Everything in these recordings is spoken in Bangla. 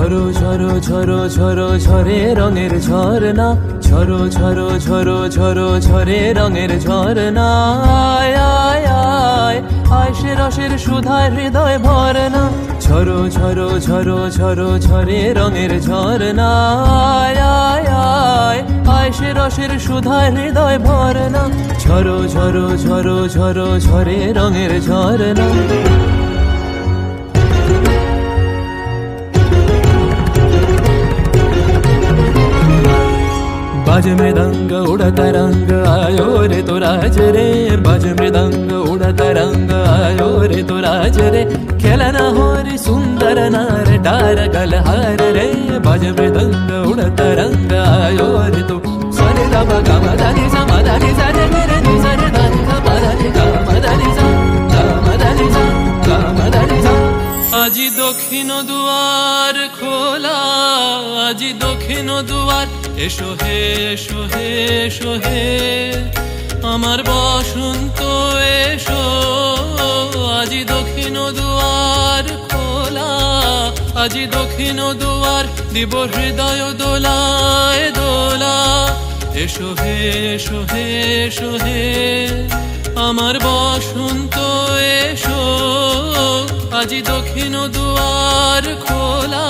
ঝরো ঝরো ঝরো ঝরো ঝরে রঙের ঝরনা, ঝরো ঝরো ঝরো ঝরো ঝরে রঙের ঝরনা। আয় আয় আয় আয় সে রসের সুধায় হৃদয় ভরনা, ঝরো ঝরো ঝরো ঝরো ঝরে রঙের ঝরনা। আয় আয় আয় আয় সে রসের সুধায় হৃদয় ভরনা, ঝরো ঝরো ঝরো ঝরো ঝরে রঙের ঝরনা। बाज मृदंग उड़ता रंग आयो रे तो राज रे, बाज मृदंग उड़ता रंग आयो रे तो राज रे। खेलना हो रे सुंदर नार डार गलहार रे, बाज मृदंग उड़ता रंग आयो रे तो सरे दा गा मा दा नि सा मा दा नि सा रे रे नि सा रे दा नि सा मा दा नि गा मा दा नि सा गा मा दा नि सा गा मा दा नि सा। আজি দক্ষিণ দুয়ার খোলা, আজি দক্ষিণ দুয়ার এসো হে এসো হে এসো হে আমার বসন্ত এসো। আজি দক্ষিণ দুয়ার খোলা, আজি দক্ষিণ দুয়ার দিব হৃদয় দোলায় দোলা। এসো হে এসো হে এসো হে আমার বসন্ত এসো। আজি দক্ষিণ দুয়ার খোলা,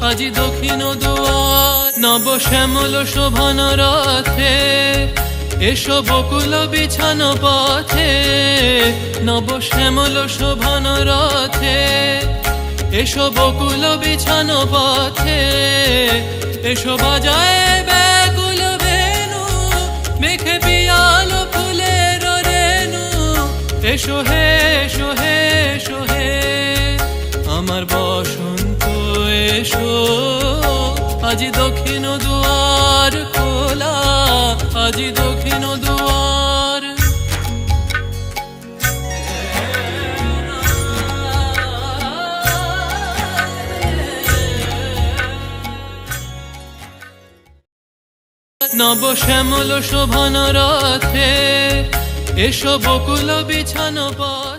আজি দক্ষিণ দুয়ার। নব শ্যামল শোভন রথে এসো বকুল বিছানো পথে, নব শ্যামল শোভন রথে এসো বকুল বিছানো পথে। এসো বাজায় ব্যাকুল বেনু মেঘে পিয়ালো ফুলের রেণু। এসো হে এসো হে এসো হে আমার বসন্ত এসো। আজি দক্ষিণ দুয়ার খোলা, আজি দক্ষিণ দুয়ার। নব শ্যামল শোভন রথে এসো বকুল বিছানো পথে।